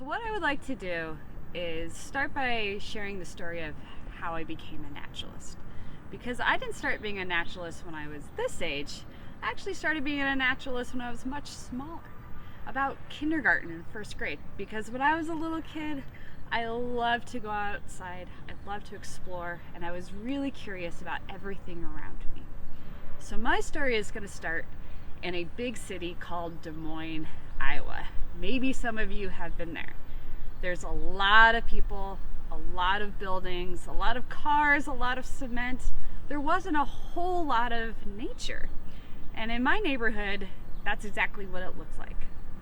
So what I would like to do is start by sharing the story of how I became a naturalist. Because I didn't start being a naturalist when I was this age. I actually started being a naturalist when I was much smaller, about kindergarten and first grade. Because when I was a little kid, I loved to go outside, I loved to explore, and I was really curious about everything around me. So my story is going to start in a big city called Des Moines, Iowa. Maybe some of you have been there. There's a lot of people, a lot of buildings, a lot of cars, a lot of cement. There wasn't a whole lot of nature. And in my neighborhood, that's exactly what it looks like.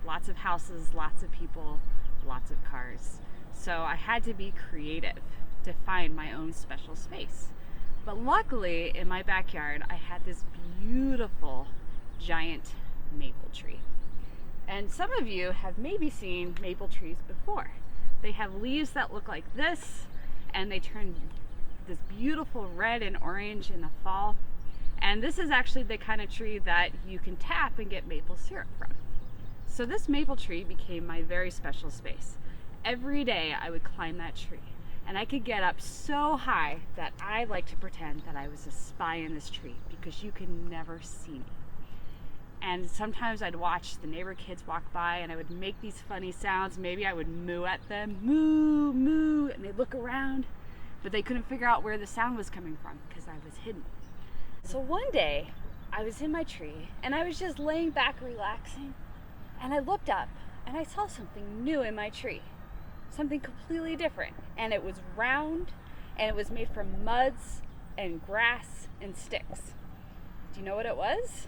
Lots of houses, lots of people, lots of cars. So I had to be creative to find my own special space. But luckily, in my backyard, I had this beautiful giant maple tree. And some of you have maybe seen maple trees before. They have leaves that look like this, and they turn this beautiful red and orange in the fall. And this is actually the kind of tree that you can tap and get maple syrup from. So this maple tree became my very special space. Every day I would climb that tree, and I could get up so high that I like to pretend that I was a spy in this tree because you can never see me. And sometimes I'd watch the neighbor kids walk by and I would make these funny sounds. Maybe I would moo at them, moo, moo, and they'd look around, but they couldn't figure out where the sound was coming from because I was hidden. So one day I was in my tree and I was just laying back relaxing, and I looked up and I saw something new in my tree, something completely different. And it was round, and it was made from muds and grass and sticks. Do you know what it was?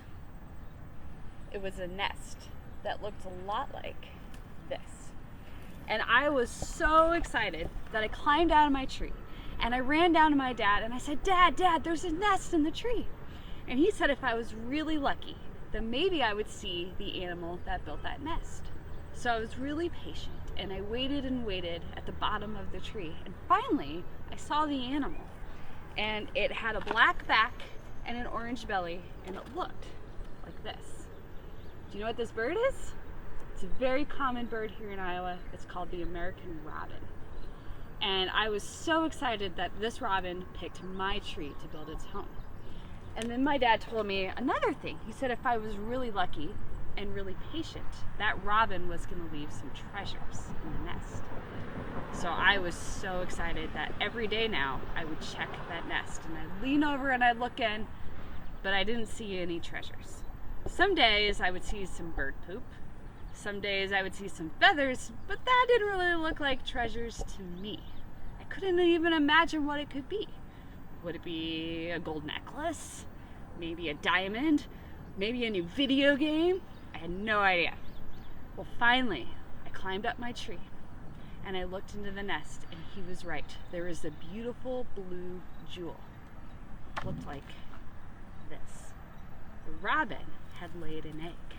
It was a nest that looked a lot like this. And I was so excited that I climbed out of my tree and I ran down to my dad and I said, Dad, there's a nest in the tree. And he said if I was really lucky, then maybe I would see the animal that built that nest. So I was really patient and I waited and waited at the bottom of the tree. And finally, I saw the animal. And it had a black back and an orange belly, and it looked like this. Do you know what this bird is? It's a very common bird here in Iowa. It's called the American robin. And I was so excited that this robin picked my tree to build its home. And then my dad told me another thing. He said if I was really lucky and really patient, that robin was going to leave some treasures in the nest. So I was so excited that every day now I would check that nest, and I'd lean over and I'd look in, but I didn't see any treasures. Some days I would see some bird poop. Some days I would see some feathers, but that didn't really look like treasures to me. I couldn't even imagine what it could be. Would it be a gold necklace? Maybe a diamond? Maybe a new video game? I had no idea. Well, finally, I climbed up my tree and I looked into the nest, and he was right. There was a beautiful blue jewel. It looked like this. The robin had laid an egg.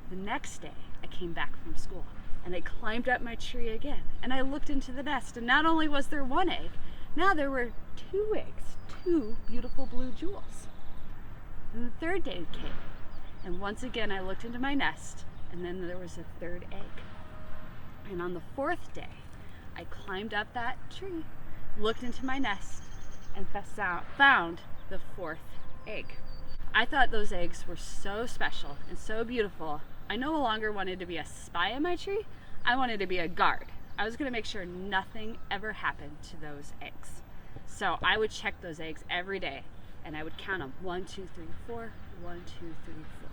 The next day, I came back from school and I climbed up my tree again and I looked into the nest, and not only was there one egg, now there were two eggs, two beautiful blue jewels. And the third day came, and once again I looked into my nest, and then there was a third egg. And on the fourth day, I climbed up that tree, looked into my nest, and found the fourth egg. I thought those eggs were so special and so beautiful. I no longer wanted to be a spy in my tree. I wanted to be a guard. I was going to make sure nothing ever happened to those eggs. So I would check those eggs every day, and I would count them. 1, 2, 3, 4. 1, 2, 3, 4.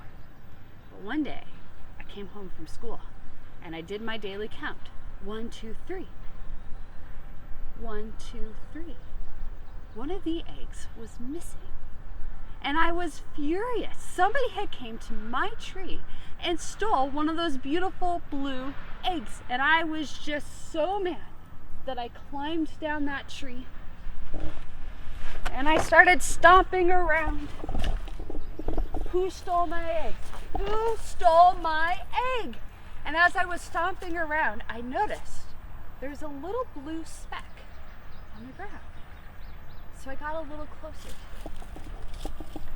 But one day, I came home from school, and I did my daily count. 1, 2, 3. 1, 2, 3. One of the eggs was missing. And I was furious. Somebody had came to my tree and stole one of those beautiful blue eggs. And I was just so mad that I climbed down that tree and I started stomping around. Who stole my egg? Who stole my egg? And as I was stomping around, I noticed there's a little blue speck on the ground. So I got a little closer.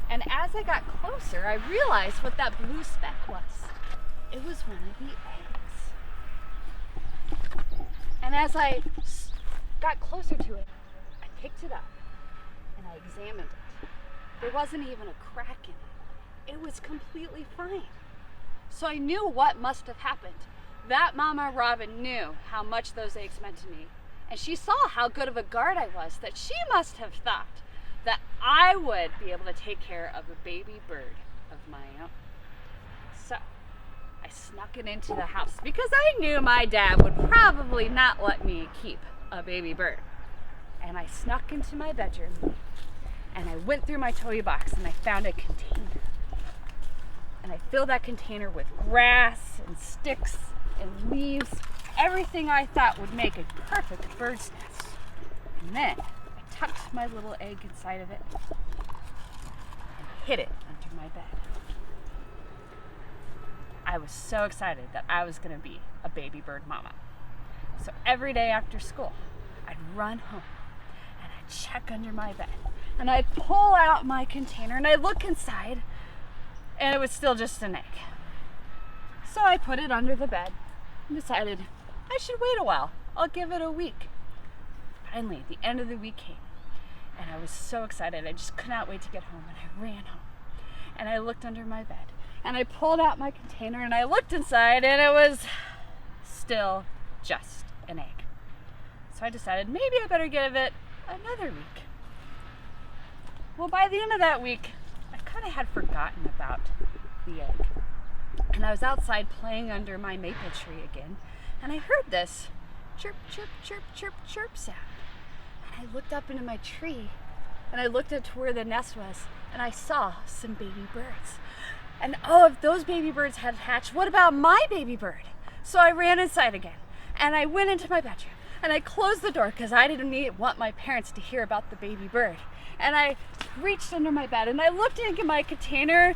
And as I got closer, I realized what that blue speck was. It was one of the eggs. And as I got closer to it, I picked it up and I examined it. There wasn't even a crack in it. It was completely fine. So I knew what must have happened. That Mama Robin knew how much those eggs meant to me. And she saw how good of a guard I was, that she must have thought that I would be able to take care of a baby bird of my own. So I snuck it into the house because I knew my dad would probably not let me keep a baby bird. And I snuck into my bedroom and I went through my toy box and I found a container. And I filled that container with grass and sticks and leaves, everything I thought would make a perfect bird's nest. And then I tucked my little egg inside of it and hid it under my bed. I was so excited that I was going to be a baby bird mama. So every day after school, I'd run home and I'd check under my bed and I'd pull out my container and I'd look inside and it was still just an egg. So I put it under the bed and decided I should wait a while. I'll give it a week. Finally, the end of the week came and I was so excited. I just could not wait to get home and I ran home and I looked under my bed and I pulled out my container and I looked inside and it was still just an egg. So I decided maybe I better give it another week. Well, by the end of that week, I kind of had forgotten about the egg. And I was outside playing under my maple tree again, and I heard this chirp, chirp, chirp, chirp, chirp sound. And I looked up into my tree, and I looked up to where the nest was, and I saw some baby birds. And oh, if those baby birds had hatched, what about my baby bird? So I ran inside again, and I went into my bedroom, and I closed the door because I didn't want my parents to hear about the baby bird. And I reached under my bed, and I looked into my container,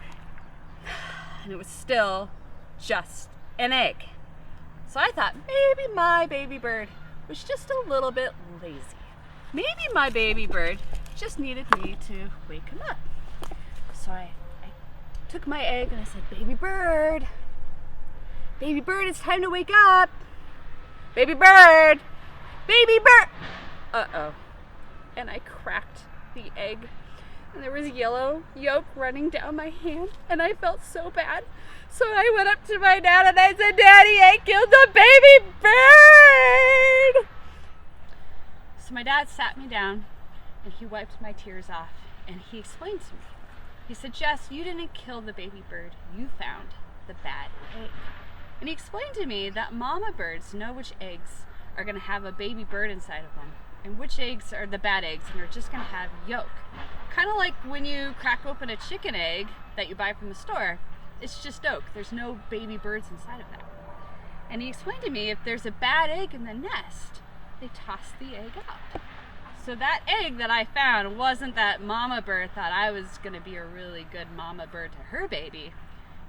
and it was still just an egg. So I thought maybe my baby bird was just a little bit lazy. Maybe my baby bird just needed me to wake him up. So I took my egg and I said, baby bird, it's time to wake up. Baby bird, baby bird. Uh-oh. And I cracked the egg. And there was yellow yolk running down my hand, and I felt so bad. So I went up to my dad and I said, Daddy, I killed the baby bird! So my dad sat me down and he wiped my tears off and he explained to me. He said, Jess, you didn't kill the baby bird, you found the bad egg. And he explained to me that mama birds know which eggs are going to have a baby bird inside of them and which eggs are the bad eggs and are just going to have yolk. Kind of like when you crack open a chicken egg that you buy from the store, it's just yolk. There's no baby birds inside of that. And he explained to me if there's a bad egg in the nest, they toss the egg out. So that egg that I found wasn't that mama bird thought I was going to be a really good mama bird to her baby.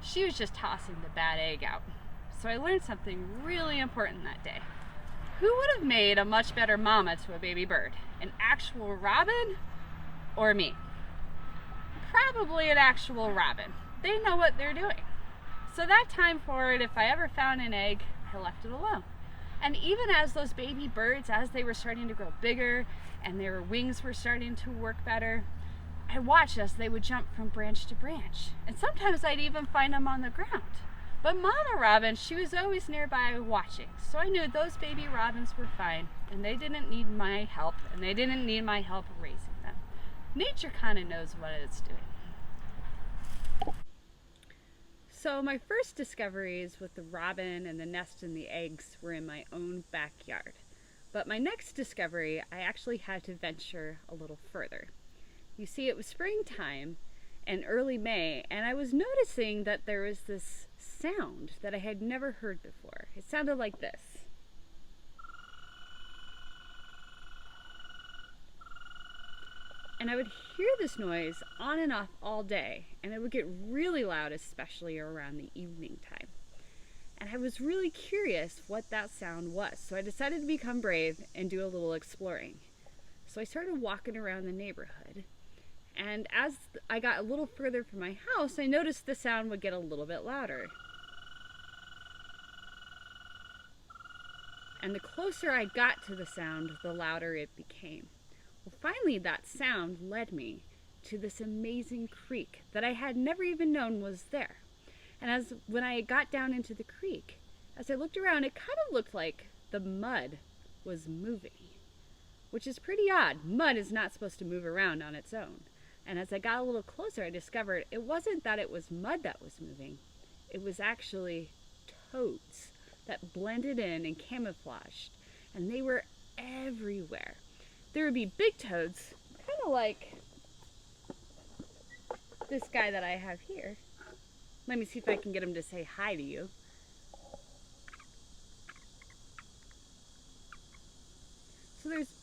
She was just tossing the bad egg out. So I learned something really important that day. Who would have made a much better mama to a baby bird? An actual robin or me? Probably an actual robin. They know what they're doing. So that time forward, if I ever found an egg, I left it alone. And even as those baby birds, as they were starting to grow bigger and their wings were starting to work better, I watched as they would jump from branch to branch. And sometimes I'd even find them on the ground. But Mama Robin, she was always nearby watching. So I knew those baby robins were fine and they didn't need my help and they didn't need my help raising them. Nature kind of knows what it's doing. So my first discoveries with the robin and the nest and the eggs were in my own backyard. But my next discovery, I actually had to venture a little further. You see, it was springtime and early May, and I was noticing that there was this sound that I had never heard before. It sounded like this. And I would hear this noise on and off all day, and it would get really loud, especially around the evening time. And I was really curious what that sound was, so I decided to become brave and do a little exploring. So I started walking around the neighborhood, and as I got a little further from my house, I noticed the sound would get a little bit louder. And the closer I got to the sound, the louder it became. Well, finally, that sound led me to this amazing creek that I had never even known was there. And when I got down into the creek, as I looked around, it kind of looked like the mud was moving, which is pretty odd. Mud is not supposed to move around on its own. And as I got a little closer, I discovered it wasn't that it was mud that was moving. It was actually toads that blended in and camouflaged. And they were everywhere. There would be big toads, kind of like this guy that I have here. Let me see if I can get him to say hi to you. So there's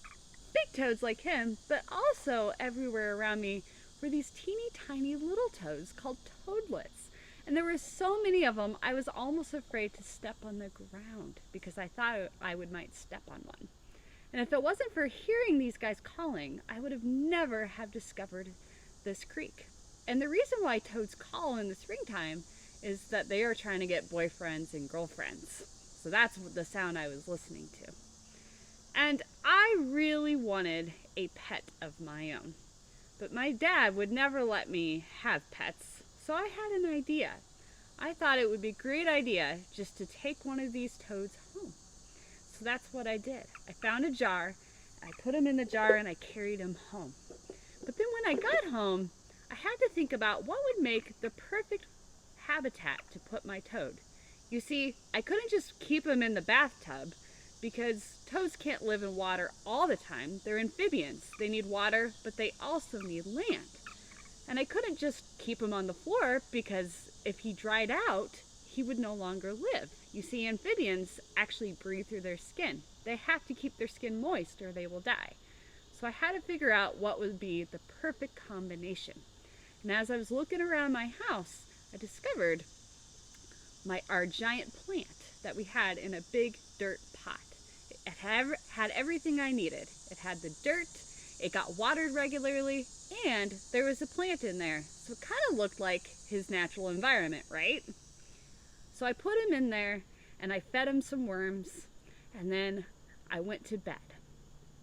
big toads like him, but also everywhere around me were these teeny tiny little toads called toadlets. And there were so many of them, I was almost afraid to step on the ground because I thought I might step on one. And if it wasn't for hearing these guys calling, I would have never have discovered this creek. And the reason why toads call in the springtime is that they are trying to get boyfriends and girlfriends. So that's the sound I was listening to. And I really wanted a pet of my own. But my dad would never let me have pets, so I had an idea. I thought it would be a great idea just to take one of these toads home. So that's what I did. I found a jar, I put him in the jar, and I carried him home. But then when I got home, I had to think about what would make the perfect habitat to put my toad. You see, I couldn't just keep him in the bathtub because toads can't live in water all the time. They're amphibians. They need water, but they also need land. And I couldn't just keep him on the floor because if he dried out, he would no longer live. You see, amphibians actually breathe through their skin. They have to keep their skin moist or they will die. So I had to figure out what would be the perfect combination. And as I was looking around my house, I discovered our giant plant that we had in a big dirt pot. It had everything I needed. It had the dirt, it got watered regularly, and there was a plant in there. So it kind of looked like his natural environment, right? So I put him in there and I fed him some worms, and then I went to bed.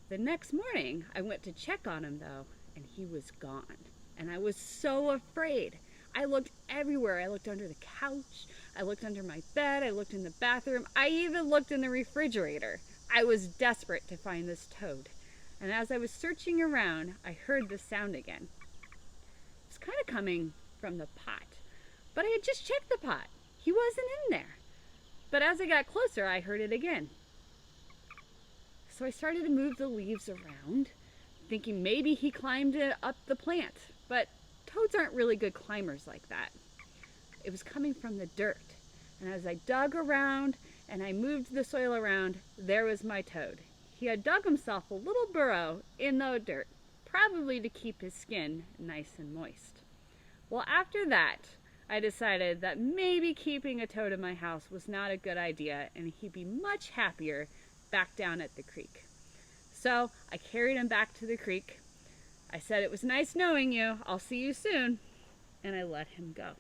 The next morning, I went to check on him though, and he was gone. And I was so afraid. I looked everywhere. I looked under the couch, I looked under my bed, I looked in the bathroom, I even looked in the refrigerator. I was desperate to find this toad. And as I was searching around, I heard the sound again. It was kind of coming from the pot. But I had just checked the pot. He wasn't in there. But as I got closer, I heard it again. So I started to move the leaves around, thinking maybe he climbed up the plant. But toads aren't really good climbers like that. It was coming from the dirt. And as I dug around and I moved the soil around, there was my toad. He had dug himself a little burrow in the dirt, probably to keep his skin nice and moist. Well, after that, I decided that maybe keeping a toad in my house was not a good idea, and he'd be much happier back down at the creek. So I carried him back to the creek. I said, "It was nice knowing you. I'll see you soon." And I let him go.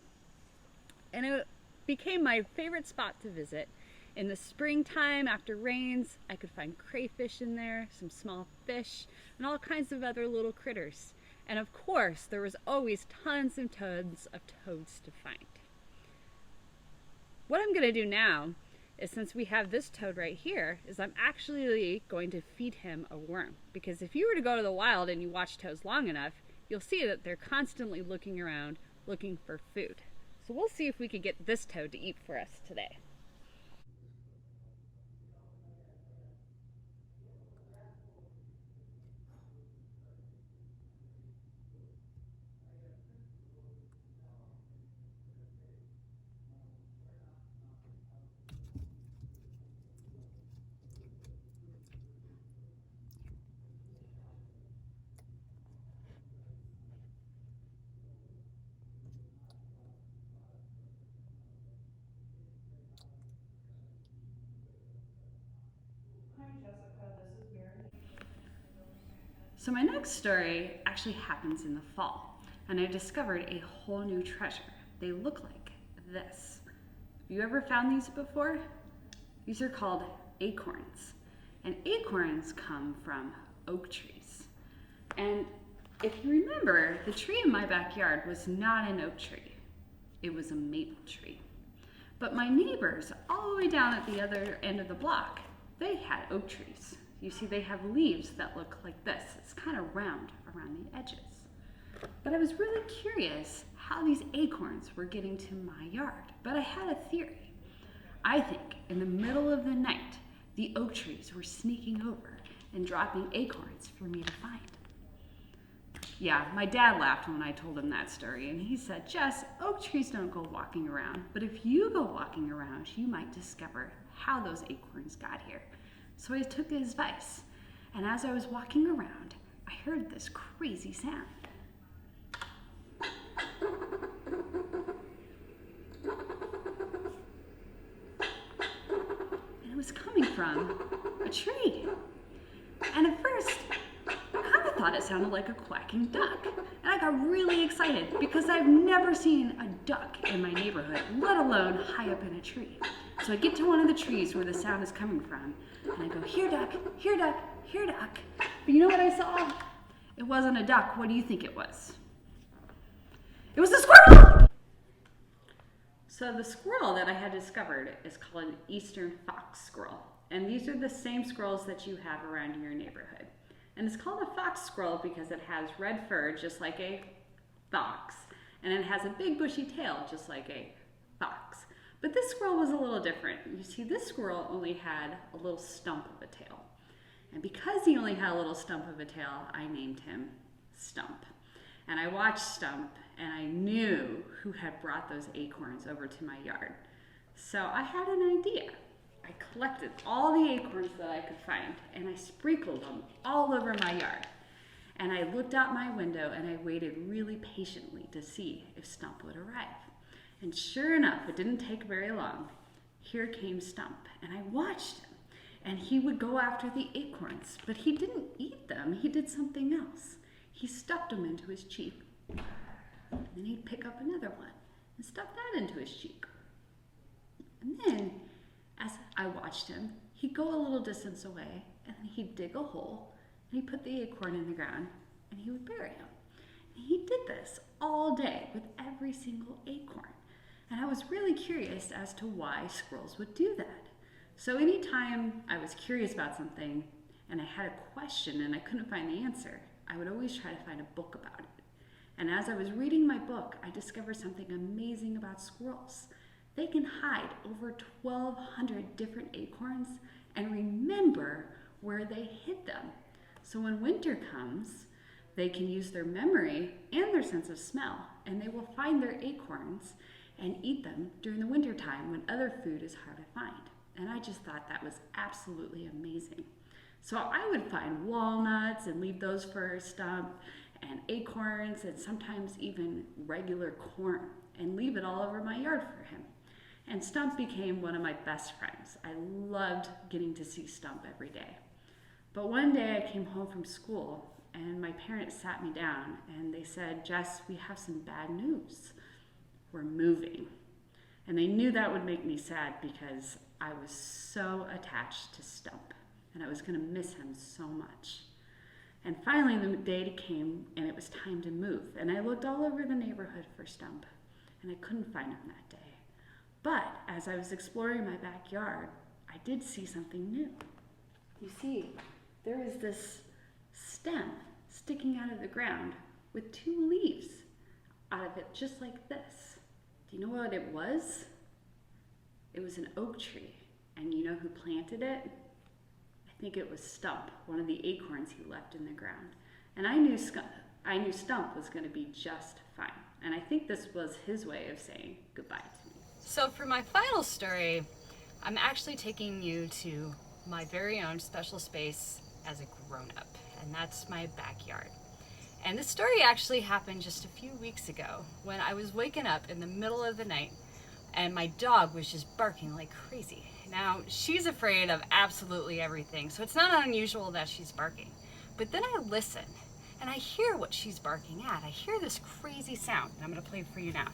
And it became my favorite spot to visit. In the springtime, after rains, I could find crayfish in there, some small fish, and all kinds of other little critters. And of course, there was always tons and tons of toads to find. What I'm going to do now is, since we have this toad right here, is I'm actually going to feed him a worm. Because if you were to go to the wild and you watch toads long enough, you'll see that they're constantly looking around, looking for food. So we'll see if we can get this toad to eat for us today. So my next story actually happens in the fall, and I discovered a whole new treasure. They look like this. Have you ever found these before? These are called acorns. And acorns come from oak trees. And if you remember, the tree in my backyard was not an oak tree. It was a maple tree. But my neighbors, all the way down at the other end of the block, they had oak trees. You see, they have leaves that look like this. It's kind of round around the edges. But I was really curious how these acorns were getting to my yard. But I had a theory. I think in the middle of the night, the oak trees were sneaking over and dropping acorns for me to find. Yeah, my dad laughed when I told him that story, and he said, Jess, oak trees don't go walking around, but if you go walking around, you might discover how those acorns got here. So I took his advice, and as I was walking around, I heard this crazy sound. And it was coming from a tree. And at first, I thought it sounded like a quacking duck. And I got really excited because I've never seen a duck in my neighborhood, let alone high up in a tree. So I get to one of the trees where the sound is coming from, and I go, here duck, here duck, here duck. But you know what I saw? It wasn't a duck. What do you think it was? It was a squirrel! So the squirrel that I had discovered is called an eastern fox squirrel. And these are the same squirrels that you have around your neighborhood. And it's called a fox squirrel because it has red fur just like a fox, and it has a big bushy tail just like a fox. But this squirrel was a little different. You see, this squirrel only had a little stump of a tail. And because he only had a little stump of a tail, I named him Stump. And I watched Stump, and I knew who had brought those acorns over to my yard. So I had an idea. I collected all the acorns that I could find, and I sprinkled them all over my yard. And I looked out my window, and I waited really patiently to see if Stump would arrive. And sure enough, it didn't take very long. Here came Stump, and I watched him. And he would go after the acorns, but he didn't eat them. He did something else. He stuffed them into his cheek. And then he'd pick up another one and stuff that into his cheek. And then, as I watched him, he'd go a little distance away, and then he'd dig a hole, and he'd put the acorn in the ground, and he would bury him. And he did this all day with every single acorn. And I was really curious as to why squirrels would do that. So anytime I was curious about something, and I had a question and I couldn't find the answer, I would always try to find a book about it. And as I was reading my book, I discovered something amazing about squirrels. They can hide over 1,200 different acorns and remember where they hid them. So when winter comes, they can use their memory and their sense of smell, and they will find their acorns and eat them during the winter time when other food is hard to find. And I just thought that was absolutely amazing. So I would find walnuts and leave those for Stump, and acorns, and sometimes even regular corn, and leave it all over my yard for him. And Stump became one of my best friends. I loved getting to see Stump every day. But one day I came home from school, and my parents sat me down, and they said, Jess, we have some bad news. We're moving. And they knew that would make me sad because I was so attached to Stump, and I was going to miss him so much. And finally the day came, and it was time to move. And I looked all over the neighborhood for Stump, and I couldn't find him that day. But as I was exploring my backyard, I did see something new. You see, there is this stem sticking out of the ground with 2 leaves out of it, just like this. Do you know what it was? It was an oak tree. And you know who planted it? I think it was Stump, one of the acorns he left in the ground. And I knew Stump was going to be just fine. And I think this was his way of saying goodbye to me. So for my final story, I'm actually taking you to my very own special space as a grown-up, and that's my backyard. And this story actually happened just a few weeks ago when I was waking up in the middle of the night and my dog was just barking like crazy. Now, she's afraid of absolutely everything, so it's not unusual that she's barking. But then I listen and I hear what she's barking at. I hear this crazy sound, and I'm going to play it for you now.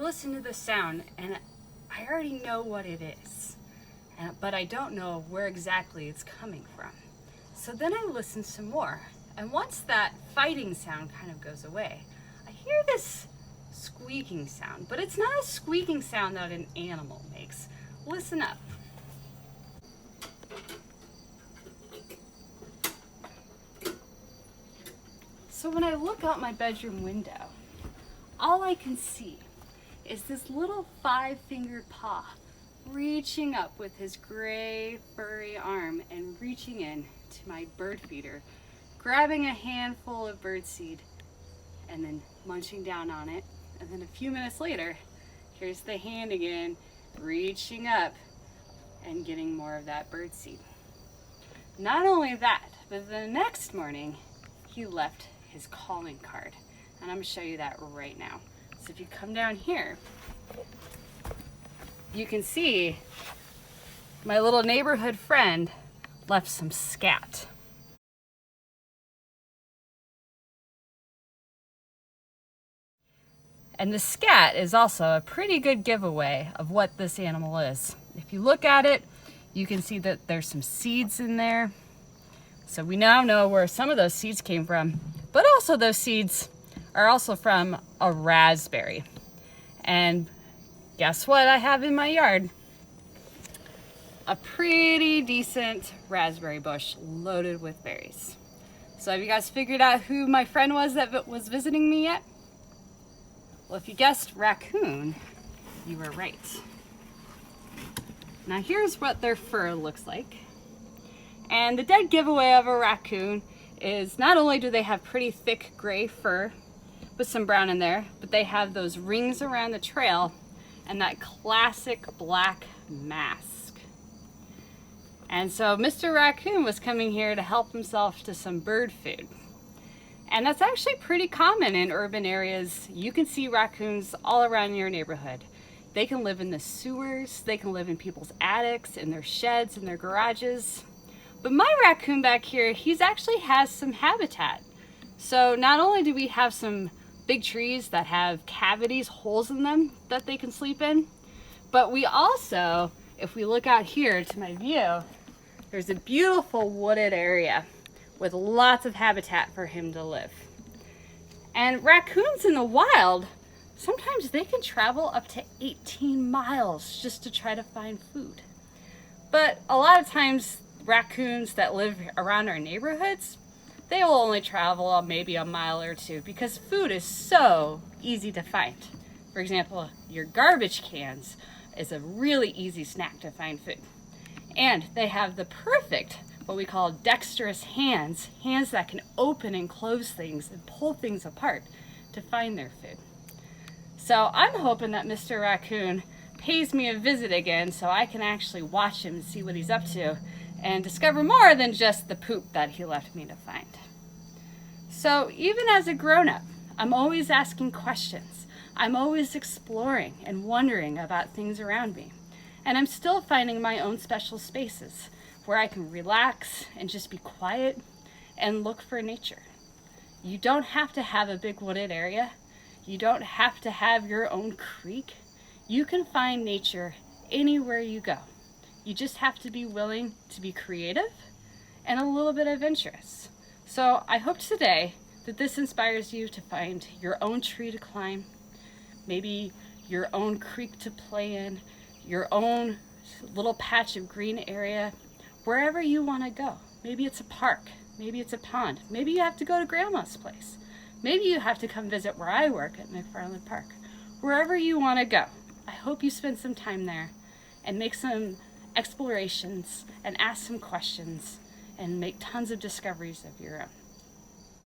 listen to the sound and I already know what it is, but I don't know where exactly it's coming from. So then I listen some more, and once that fighting sound kind of goes away, I hear this squeaking sound, but it's not a squeaking sound that an animal makes. Listen up. So when I look out my bedroom window, all I can see is this little 5-fingered paw reaching up with his gray furry arm and reaching in to my bird feeder, grabbing a handful of birdseed and then munching down on it. And then a few minutes later, here's the hand again, reaching up and getting more of that birdseed. Not only that, but the next morning, he left his calling card. And I'm gonna show you that right now. So if you come down here, you can see my little neighborhood friend left some scat. And the scat is also a pretty good giveaway of what this animal is. If you look at it, you can see that there's some seeds in there. So we now know where some of those seeds came from, but also those seeds are also from a raspberry. And guess what I have in my yard? A pretty decent raspberry bush loaded with berries. So have you guys figured out who my friend was that was visiting me yet? Well, if you guessed raccoon, you were right. Now here's what their fur looks like. And the dead giveaway of a raccoon is not only do they have pretty thick gray fur with some brown in there, but they have those rings around the trail and that classic black mask. And so Mr. Raccoon was coming here to help himself to some bird food. And that's actually pretty common in urban areas. You can see raccoons all around your neighborhood. They can live in the sewers, they can live in people's attics, in their sheds, in their garages. But my raccoon back here, he's actually has some habitat. So not only do we have some big trees that have cavities, holes in them that they can sleep in, but we also, if we look out here to my view, there's a beautiful wooded area with lots of habitat for him to live. And raccoons in the wild, sometimes they can travel up to 18 miles just to try to find food. But a lot of times, raccoons that live around our neighborhoods, they will only travel maybe a mile or two because food is so easy to find. For example, your garbage cans is a really easy snack to find food. And they have the perfect, what we call dexterous hands that can open and close things and pull things apart to find their food. So I'm hoping that Mr. Raccoon pays me a visit again so I can actually watch him and see what he's up to and discover more than just the poop that he left me to find. So even as a grown-up, I'm always asking questions. I'm always exploring and wondering about things around me. And I'm still finding my own special spaces where I can relax and just be quiet and look for nature. You don't have to have a big wooded area. You don't have to have your own creek. You can find nature anywhere you go. You just have to be willing to be creative and a little bit adventurous. So I hope today that this inspires you to find your own tree to climb, maybe your own creek to play in, your own little patch of green area, wherever you want to go. Maybe it's a park, maybe it's a pond, maybe you have to go to Grandma's place. Maybe you have to come visit where I work at McFarland Park. Wherever you want to go, I hope you spend some time there and make some explorations and ask some questions and make tons of discoveries of your own.